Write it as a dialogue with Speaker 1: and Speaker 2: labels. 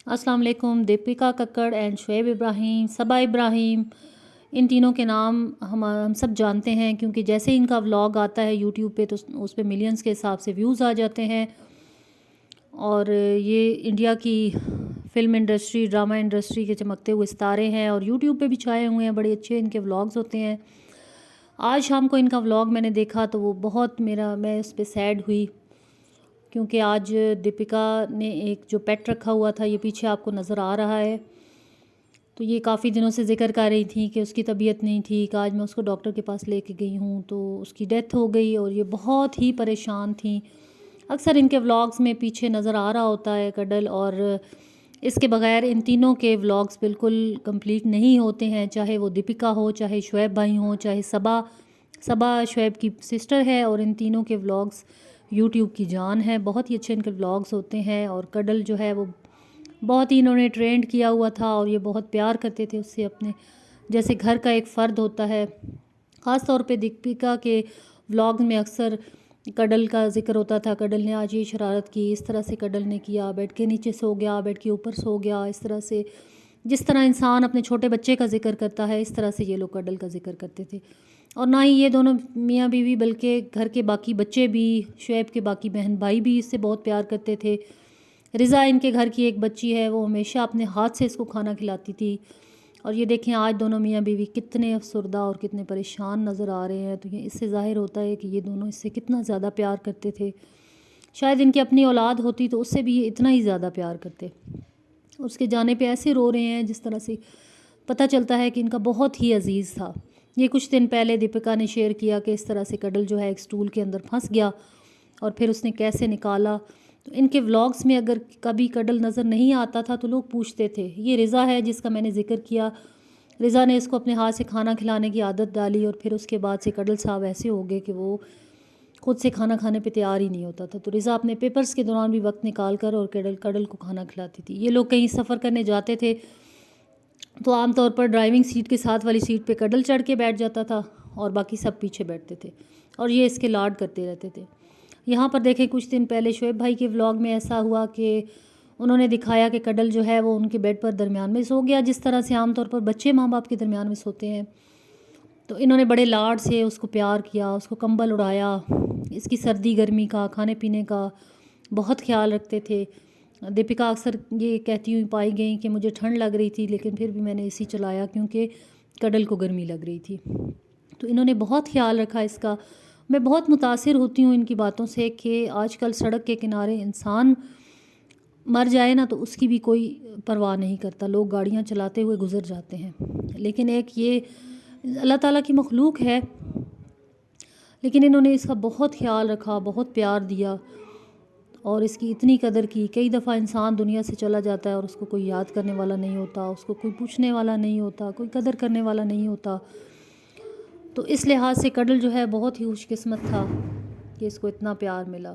Speaker 1: السلام علیکم. دیپیکا ککڑ اینڈ شعیب ابراہیم، صبا ابراہیم، ان تینوں کے نام ہم سب جانتے ہیں کیونکہ جیسے ہی ان کا ولاگ آتا ہے یوٹیوب پہ تو اس پہ ملینز کے حساب سے ویوز آ جاتے ہیں. اور یہ انڈیا کی فلم انڈسٹری، ڈرامہ انڈسٹری کے چمکتے ہوئے ستارے ہیں اور یوٹیوب پہ بھی چھائے ہوئے ہیں. بڑے اچھے ان کے ولاگز ہوتے ہیں. آج شام کو ان کا ولاگ میں نے دیکھا تو وہ بہت میں اس پہ سیڈ ہوئی کیونکہ آج دیپیکا نے ایک جو پیٹ رکھا ہوا تھا، یہ پیچھے آپ کو نظر آ رہا ہے، تو یہ کافی دنوں سے ذکر کر رہی تھی کہ اس کی طبیعت نہیں ٹھیک. آج میں اس کو ڈاکٹر کے پاس لے کے گئی ہوں تو اس کی ڈیتھ ہو گئی اور یہ بہت ہی پریشان تھیں. اکثر ان کے ولاگز میں پیچھے نظر آ رہا ہوتا ہے کڈل، اور اس کے بغیر ان تینوں کے ولاگز بالکل کمپلیٹ نہیں ہوتے ہیں، چاہے وہ دیپیکا ہو، چاہے شعیب بھائی ہوں، چاہے صبا شعیب کی سسٹر ہے. اور ان تینوں کے ولاگز یوٹیوب کی جان ہے. بہت ہی اچھے ان کے ولاگز ہوتے ہیں. اور کڈل جو ہے وہ بہت ہی انہوں نے ٹرینڈ کیا ہوا تھا اور یہ بہت پیار کرتے تھے اس سے، اپنے جیسے گھر کا ایک فرد ہوتا ہے. خاص طور پہ دیپیکا کے ولاگ میں اکثر کڈل کا ذکر ہوتا تھا. کڈل نے آج یہ شرارت کی، اس طرح سے کڈل نے کیا، بیڈ کے نیچے سو گیا، بیڈ کے اوپر سو گیا. اس طرح سے جس طرح انسان اپنے چھوٹے بچے کا ذکر کرتا ہے، اس طرح سے یہ لوگ کڈل کا ذکر کرتے تھے. اور نہ ہی یہ دونوں میاں بیوی بلکہ گھر کے باقی بچے بھی، شعیب کے باقی بہن بھائی بھی اس سے بہت پیار کرتے تھے. رضا ان کے گھر کی ایک بچی ہے، وہ ہمیشہ اپنے ہاتھ سے اس کو کھانا کھلاتی تھی. اور یہ دیکھیں آج دونوں میاں بیوی کتنے افسردہ اور کتنے پریشان نظر آ رہے ہیں. تو یہ اس سے ظاہر ہوتا ہے کہ یہ دونوں اس سے کتنا زیادہ پیار کرتے تھے. شاید ان کی اپنی اولاد ہوتی تو اس سے بھی یہ اتنا ہی زیادہ پیار کرتے. اس کے جانے پہ ایسے رو رہے ہیں جس طرح سے پتہ چلتا ہے کہ ان کا بہت ہی عزیز تھا. یہ کچھ دن پہلے دیپیکا نے شیئر کیا کہ اس طرح سے کڈل جو ہے ایک سٹول کے اندر پھنس گیا اور پھر اس نے کیسے نکالا. تو ان کے ولاگز میں اگر کبھی کڈل نظر نہیں آتا تھا تو لوگ پوچھتے تھے. یہ رضا ہے جس کا میں نے ذکر کیا. رضا نے اس کو اپنے ہاتھ سے کھانا کھلانے کی عادت ڈالی اور پھر اس کے بعد سے کڈل صاحب ایسے ہو گئے کہ وہ خود سے کھانا کھانے پہ تیار ہی نہیں ہوتا تھا. تو رضا اپنے پیپرز کے دوران بھی وقت نکال کر اور کڈل کو کھانا کھلاتی تھی. یہ لوگ کہیں سفر کرنے جاتے تھے تو عام طور پر ڈرائیونگ سیٹ کے ساتھ والی سیٹ پہ کڈل چڑھ کے بیٹھ جاتا تھا اور باقی سب پیچھے بیٹھتے تھے اور یہ اس کے لاڈ کرتے رہتے تھے. یہاں پر دیکھیں کچھ دن پہلے شعیب بھائی کے ولاگ میں ایسا ہوا کہ انہوں نے دکھایا کہ کڈل جو ہے وہ ان کے بیڈ پر درمیان میں سو گیا، جس طرح سے عام طور پر بچے ماں باپ کے درمیان میں سوتے ہیں. تو انہوں نے بڑے لاڈ سے اس کو پیار کیا، اس کو کمبل اڑایا، اس کی سردی گرمی کا، کھانے پینے کا بہت خیال رکھتے تھے. دیپیکا اکثر یہ کہتی ہوئی پائی گئیں کہ مجھے ٹھنڈ لگ رہی تھی لیکن پھر بھی میں نے اے سی چلایا کیونکہ کڈل کو گرمی لگ رہی تھی. تو انہوں نے بہت خیال رکھا اس کا. میں بہت متاثر ہوتی ہوں ان کی باتوں سے کہ آج کل سڑک کے کنارے انسان مر جائے نا تو اس کی بھی کوئی پرواہ نہیں کرتا. لوگ گاڑیاں چلاتے ہوئے گزر جاتے ہیں، لیکن ایک یہ اللہ تعالیٰ کی مخلوق ہے، لیکن انہوں نے اس کا بہت خیال رکھا، بہت پیار دیا اور اس کی اتنی قدر کی. کئی دفعہ انسان دنیا سے چلا جاتا ہے اور اس کو کوئی یاد کرنے والا نہیں ہوتا، اس کو کوئی پوچھنے والا نہیں ہوتا، کوئی قدر کرنے والا نہیں ہوتا. تو اس لحاظ سے کڈل جو ہے بہت ہی خوش قسمت تھا کہ اس کو اتنا پیار ملا.